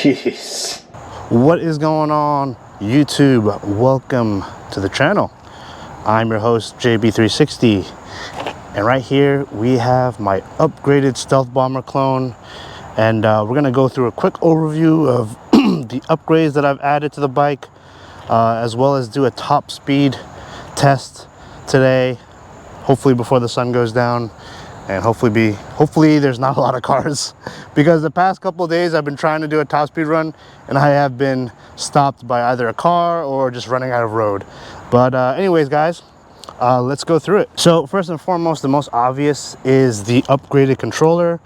Jeez. What is going on, YouTube? Welcome to the channel. I'm your host, JB360. And right here, we have my upgraded Stealth Bomber clone. And we're going to go through a quick overview of the upgrades that I've added to the bike, as well as do a top speed test today, hopefully before the sun goes down. And hopefully there's not a lot of cars, because the past couple of days I've been trying to do a top speed run and I have been stopped by either a car or just running out of road. But anyways, guys, let's go through it. So first and foremost, the most obvious is the upgraded controller.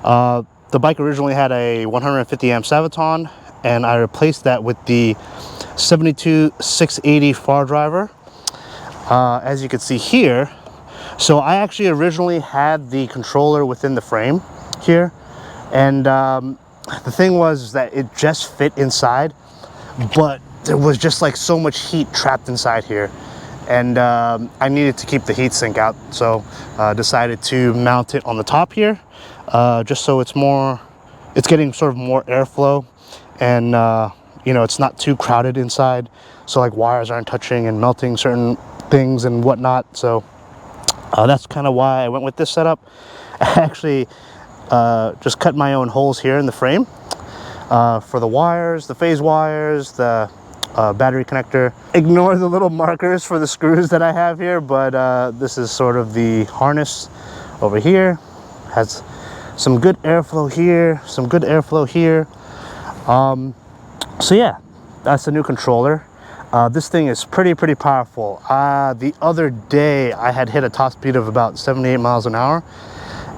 The bike originally had a 150 amp Saviton, and I replaced that with the 72680 Fardriver. As you can see here, so I actually originally had the controller within the frame here, and the thing was that it just fit inside, but there was just like so much heat trapped inside here, and I needed to keep the heat sink out, so decided to mount it on the top here, just so it's getting sort of more airflow, and you know, it's not too crowded inside, so like wires aren't touching and melting certain things and whatnot. So that's kind of why I went with this setup. I actually just cut my own holes here in the frame for the wires, the phase wires, the battery connector. Ignore the little markers for the screws that I have here, but this is sort of the harness over here. Has some good airflow here, some good airflow here. So yeah, that's the new controller. This thing is pretty powerful. The other day I had hit a top speed of about 78 miles an hour,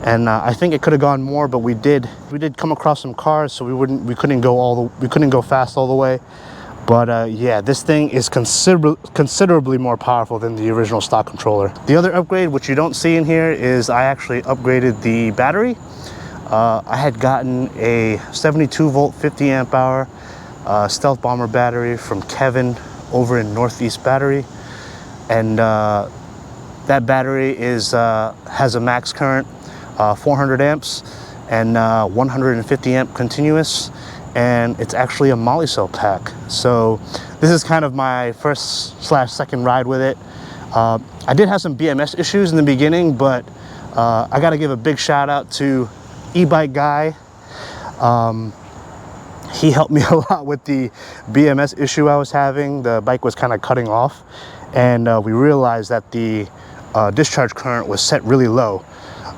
and I think it could have gone more, but we did come across some cars, so we couldn't go fast all the way. But yeah, this thing is considerably more powerful than the original stock controller. The other upgrade, which you don't see in here, is I actually upgraded the battery. I had gotten a 72 volt 50 amp hour Stealth Bomber battery from Kevin over in Northeast Battery, and that battery has a max current 400 amps and 150 amp continuous, and it's actually a Molicel pack. So this is kind of my first/second ride with it. I did have some BMS issues in the beginning, but I got to give a big shout out to e-bike guy. He helped me a lot with the BMS issue I was having. The bike was kind of cutting off, and we realized that the discharge current was set really low.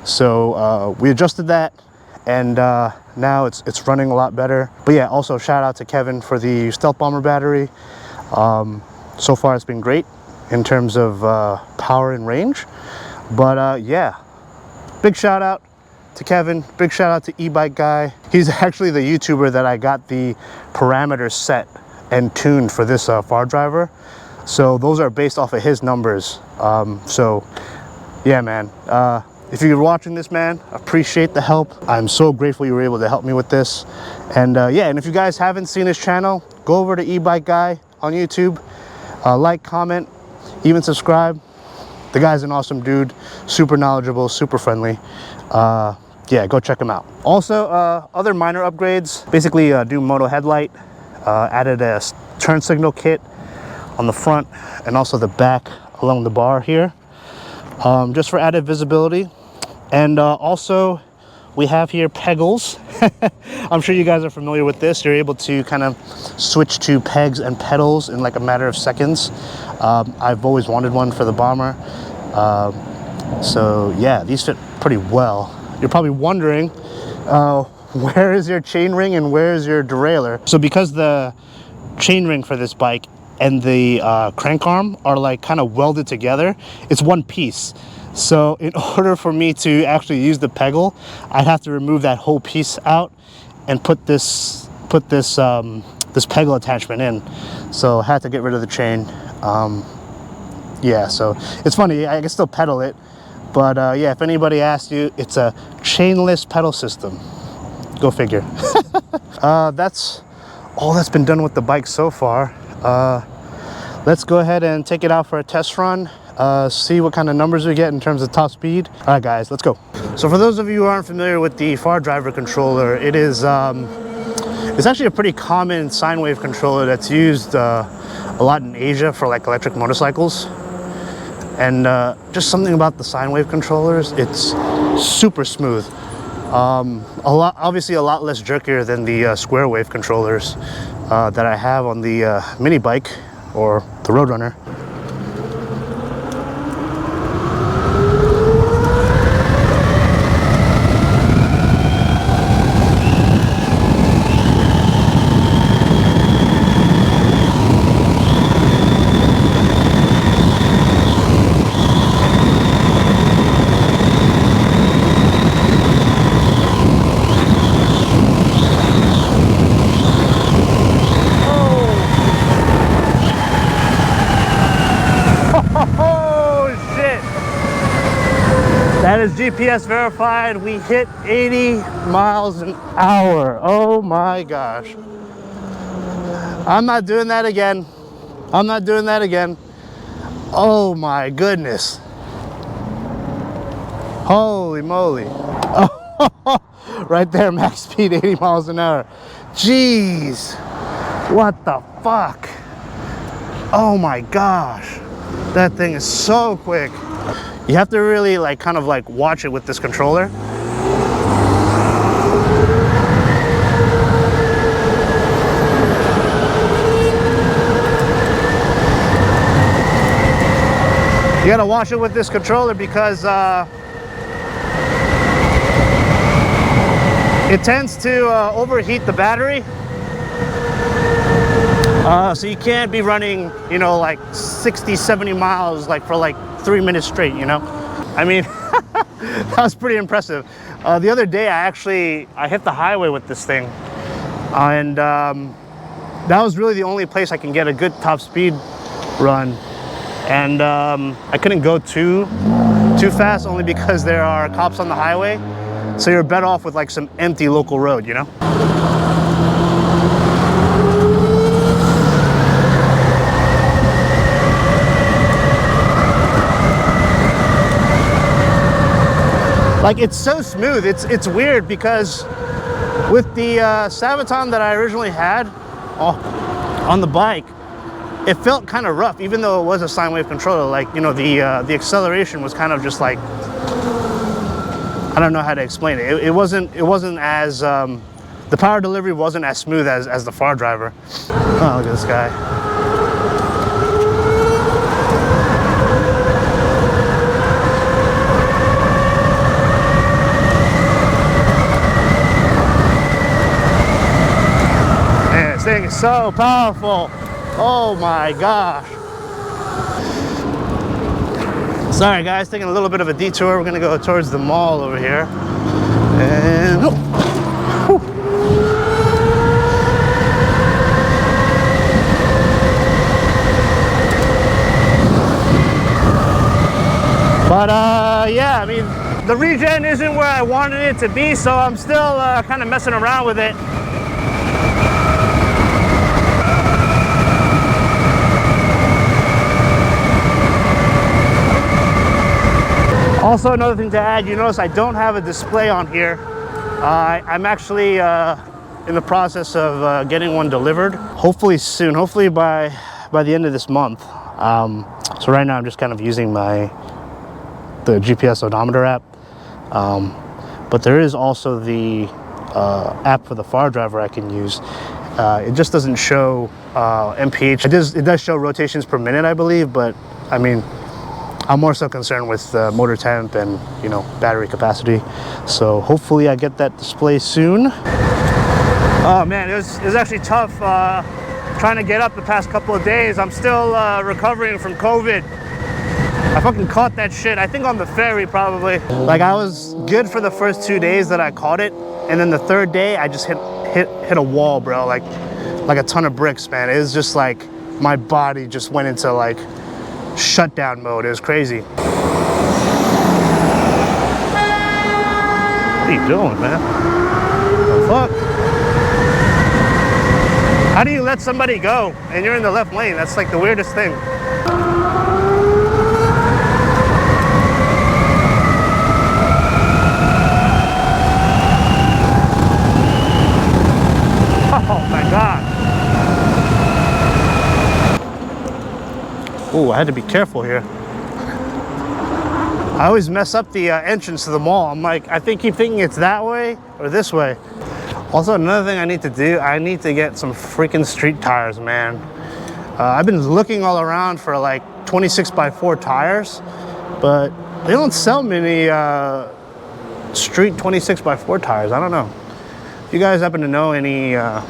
So we adjusted that, and now it's running a lot better. But yeah, also shout out to Kevin for the Stealth Bomber battery. So far it's been great in terms of power and range. But yeah, big shout out to Kevin, big shout out to e-bike guy. He's actually the YouTuber that I got the parameters set and tuned for this Fardriver. So those are based off of his numbers. So yeah, man, if you're watching this, man, appreciate the help. I'm so grateful you were able to help me with this. And yeah, and if you guys haven't seen his channel, go over to e-bike guy on YouTube, like, comment, even subscribe. The guy's an awesome dude, super knowledgeable, super friendly. Yeah, go check him out. Also, other minor upgrades, basically do moto headlight, added a turn signal kit on the front and also the back along the bar here, just for added visibility. And also we have here pegals. I'm sure you guys are familiar with this. You're able to kind of switch to pegs and pedals in like a matter of seconds. I've always wanted one for the Bomber. So yeah, these fit pretty well. You're probably wondering, where is your chain ring and where is your derailleur? So because the chain ring for this bike and the crank arm are like kind of welded together, it's one piece. So in order for me to actually use the peggle, I'd have to remove that whole piece out and put this peggle attachment in. So I had to get rid of the chain. Yeah, so it's funny, I can still pedal it, but yeah, if anybody asks you, it's a chainless pedal system. Go figure. That's all that's been done with the bike so far. Let's go ahead and take it out for a test run, see what kind of numbers we get in terms of top speed. All right, guys, let's go. So for those of you who aren't familiar with the Fardriver controller, it is It's actually a pretty common sine wave controller that's used a lot in Asia for like electric motorcycles. And just something about the sine wave controllers, it's super smooth. Obviously a lot less jerkier than the square wave controllers that I have on the mini bike or the Roadrunner. That is GPS verified. We hit 80 miles an hour. Oh my gosh. I'm not doing that again. I'm not doing that again. Oh my goodness. Holy moly. Oh, right there, max speed 80 miles an hour. Jeez. What the fuck? Oh my gosh. That thing is so quick. You have to really like kind of like watch it with this controller. You gotta watch it with this controller because it tends to overheat the battery. So you can't be running, you know, like 60, 70 miles like for like 3 minutes straight, you know? I mean, that was pretty impressive. The other day, I hit the highway with this thing. And that was really the only place I can get a good top speed run. And I couldn't go too fast only because there are cops on the highway. So you're better off with like some empty local road, you know? Like, it's so smooth. It's weird because with the Sabaton that I originally had on the bike, it felt kind of rough, even though it was a sine wave controller. Like, you know, the acceleration was kind of just like, I don't know how to explain it. It wasn't as the power delivery wasn't as smooth as the Fardriver. Oh, look at this guy. This thing is so powerful. Oh my gosh. Sorry guys, taking a little bit of a detour. We're gonna go towards the mall over here. And but yeah, I mean, the regen isn't where I wanted it to be, so I'm still kind of messing around with it. Also, another thing to add, you notice I don't have a display on here. I'm actually in the process of getting one delivered. Hopefully soon, hopefully by the end of this month. So right now I'm just kind of using the GPS odometer app. But there is also the app for the Fardriver I can use. It just doesn't show MPH. It does show rotations per minute, I believe, but I mean, I'm more so concerned with motor temp and, you know, battery capacity. So hopefully I get that display soon. Oh man, it was actually tough trying to get up the past couple of days. I'm still recovering from COVID. I fucking caught that shit, I think on the ferry probably. Like, I was good for the first 2 days that I caught it. And then the third day I just hit a wall, bro. Like a ton of bricks, man. It was just like my body just went into like shutdown mode. It was crazy. What are you doing, man? What the fuck? How do you let somebody go and you're in the left lane? That's like the weirdest thing. Ooh, I had to be careful here. I always mess up the entrance to the mall. I'm like, keep thinking it's that way or this way. Also, another thing I need to do, I need to get some freaking street tires, man. I've been looking all around for like 26x4 tires, but they don't sell many street 26x4 tires. I don't know. If you guys happen to know any, oh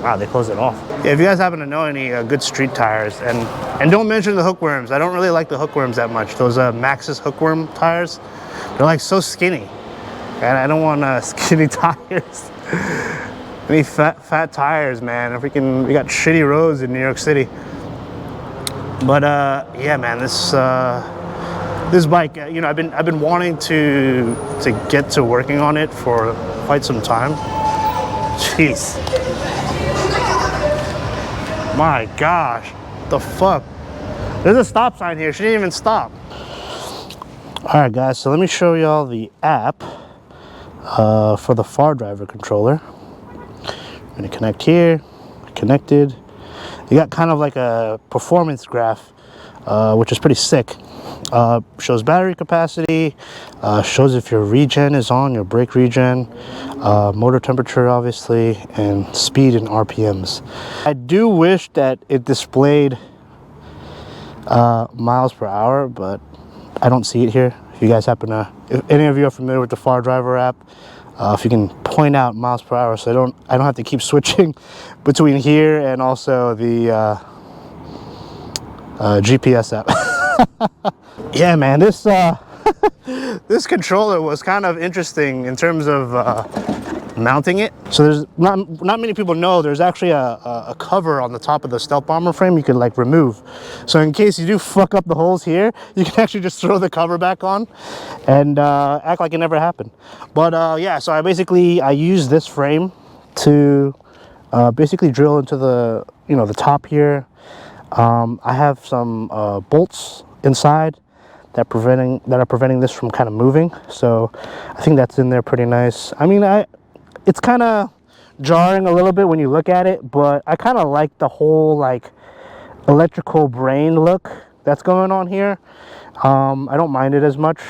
wow, they closed it off. Yeah, if you guys happen to know any good street tires, and don't mention the hookworms. I don't really like the hookworms that much. Those Maxxis hookworm tires, they're like so skinny, and I don't want skinny tires. I need fat tires, man. We got shitty roads in New York City. But yeah, man, this bike, you know, I've been wanting to get to working on it for quite some time. Jeez. My gosh, the fuck? There's a stop sign here. She didn't even stop. All right, guys. So let me show y'all the app for the Fardriver controller. I'm gonna connect here. Connected. You got kind of like a performance graph, which is pretty sick. Shows battery capacity, shows if your regen is on, your brake regen, motor temperature obviously, and speed and RPMs. I do wish that it displayed miles per hour, but I don't see it here. If you guys happen to, if any of you are familiar with the Fardriver app, if you can point out miles per hour, so I don't have to keep switching between here and also the GPS app. Yeah, man, this this controller was kind of interesting in terms of mounting it. So there's not many people know there's actually a cover on the top of the Stealth Bomber frame you could like remove. So in case you do fuck up the holes here, you can actually just throw the cover back on and act like it never happened. But yeah, so I use this frame to basically drill into the, you know, the top here. I have some bolts inside that are preventing this from kind of moving, so I think that's in there pretty nice. I mean, it's kind of jarring a little bit when you look at it, but I kind of like the whole like electrical brain look that's going on here. I don't mind it as much,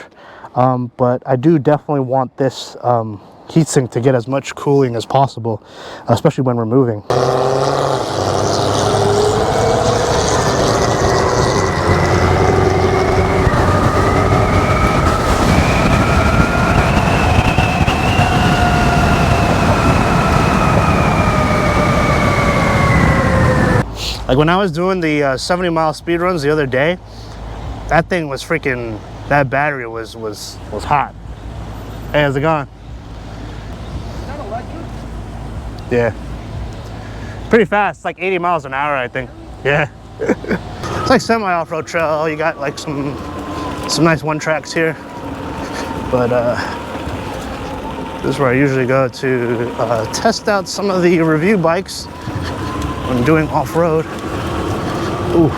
but I do definitely want this heatsink to get as much cooling as possible, especially when we're moving. Like when I was doing the 70-mile speed runs the other day, that thing was freaking, that battery was hot. Hey, how's it going? Is that electric? Yeah. Pretty fast, it's like 80 miles an hour, I think. Yeah. It's like semi-off-road trail. You got like some nice one tracks here. But this is where I usually go to test out some of the review bikes when doing off-road. Ooh.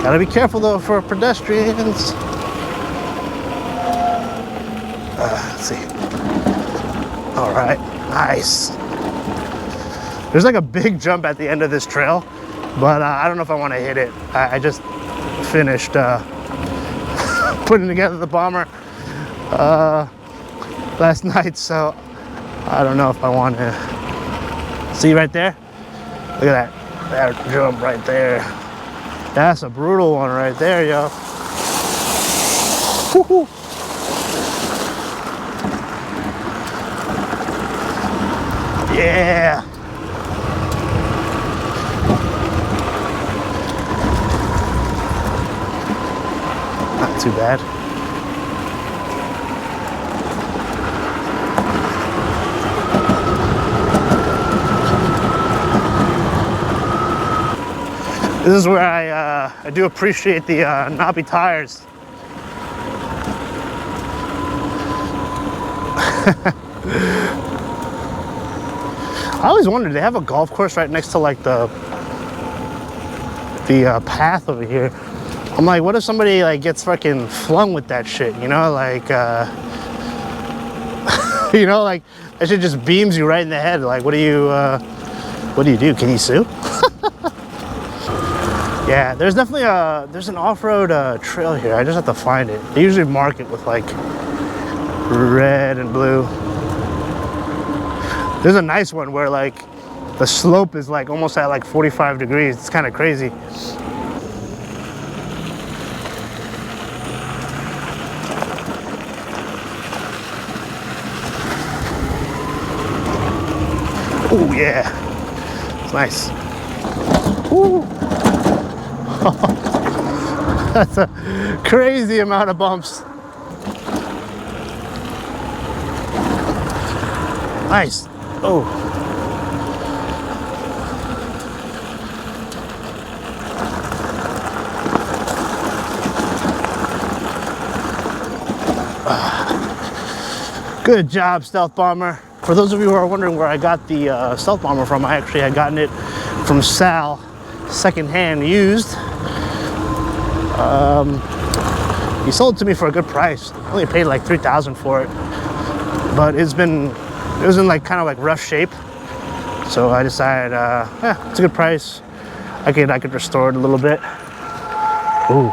Gotta be careful though for pedestrians. Let's see. All right, nice. There's like a big jump at the end of this trail, but I don't know if I want to hit it. I just finished putting together the Bomber last night, so I don't know if I want to. See right there? Look at that jump right there. That's a brutal one right there, yo. Woo-hoo. Yeah. Not too bad. This is where I do appreciate the knobby tires. I always wondered, they have a golf course right next to like the path over here. I'm like, what if somebody like gets fucking flung with that shit, you know, like you know, like that shit just beams you right in the head. Like, what do you do? Can you sue? Yeah, there's definitely there's an off-road trail here. I just have to find it. They usually mark it with like red and blue. There's a nice one where like the slope is like almost at like 45 degrees. It's kind of crazy. Oh yeah, it's nice. Ooh. That's a crazy amount of bumps. Nice. Oh. Good job, Stealth Bomber. For those of you who are wondering where I got the Stealth Bomber from, I actually had gotten it from Sal, secondhand used. He sold it to me for a good price. I only paid like $3,000 for it, but it was in like kind of like rough shape. So I decided, yeah, it's a good price. I could restore it a little bit. Ooh.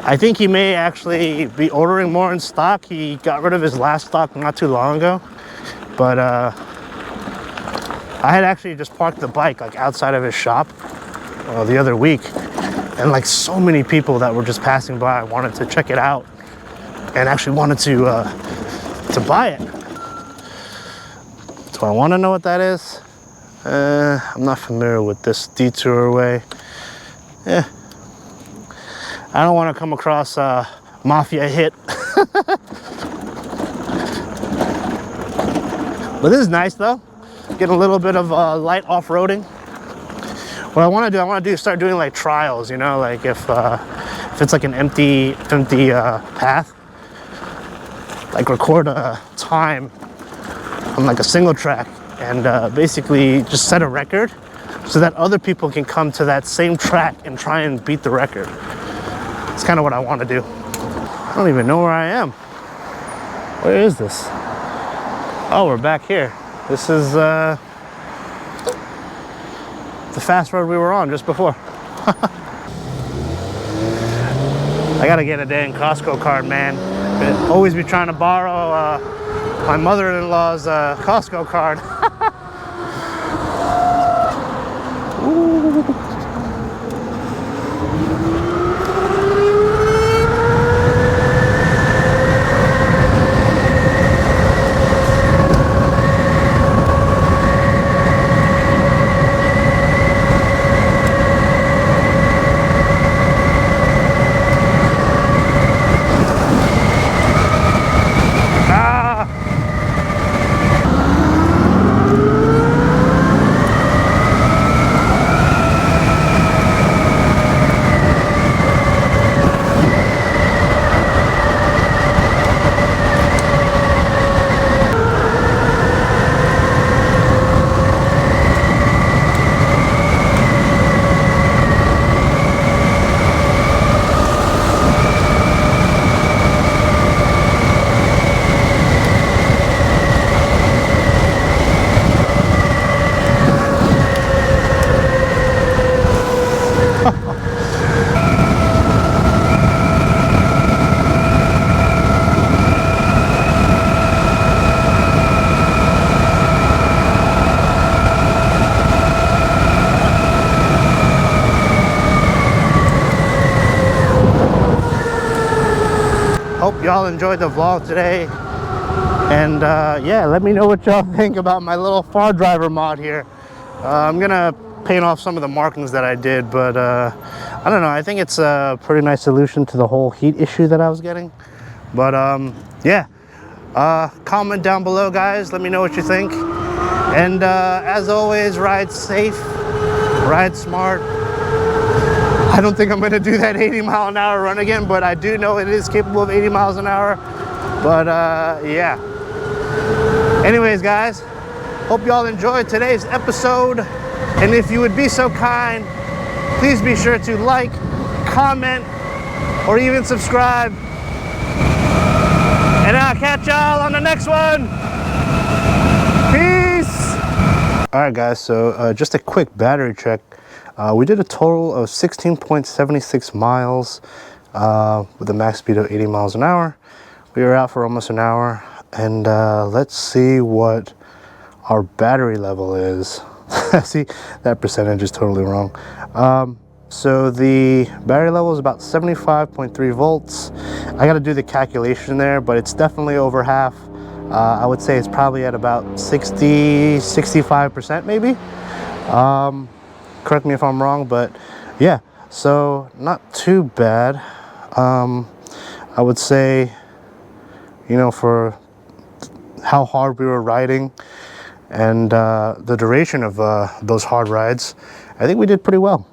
I think he may actually be ordering more in stock. He got rid of his last stock not too long ago, but I had actually just parked the bike like outside of his shop the other week, and like so many people that were just passing by wanted to check it out and actually wanted to buy it. Do I want to know what that is? I'm not familiar with this detour way. Yeah. I don't want to come across a mafia hit. But this is nice though. Get a little bit of light off-roading. What I want to do is start doing like trials, you know, like if it's like an empty path, like record a time on like a single track and basically just set a record so that other people can come to that same track and try and beat the record. It's kind of what I want to do. I don't even know where I am. Where is this? Oh, we're back here. This is the fast road we were on just before. I gotta get a dang Costco card, man. I'd always be trying to borrow my mother-in-law's Costco card. Ooh. Hope y'all enjoyed the vlog today, and yeah, let me know what y'all think about my little Fardriver mod here. I'm gonna paint off some of the markings that I did, but I don't know, I think it's a pretty nice solution to the whole heat issue that I was getting. But yeah, comment down below, guys, let me know what you think, and as always, ride safe, ride smart. I don't think I'm going to do that 80-mile-an-hour run again, but I do know it is capable of 80 miles an hour. But yeah. Anyways, guys, hope y'all enjoyed today's episode. And if you would be so kind, please be sure to like, comment, or even subscribe. And I'll catch y'all on the next one. Peace. All right, guys, so just a quick battery check. We did a total of 16.76 miles with a max speed of 80 miles an hour. We were out for almost an hour, and let's see what our battery level is. See, that percentage is totally wrong. So the battery level is about 75.3 volts. I got to do the calculation there, but it's definitely over half. I would say it's probably at about 65% maybe. Correct me if I'm wrong, but yeah, so not too bad. I would say, you know, for how hard we were riding and the duration of those hard rides, I think we did pretty well.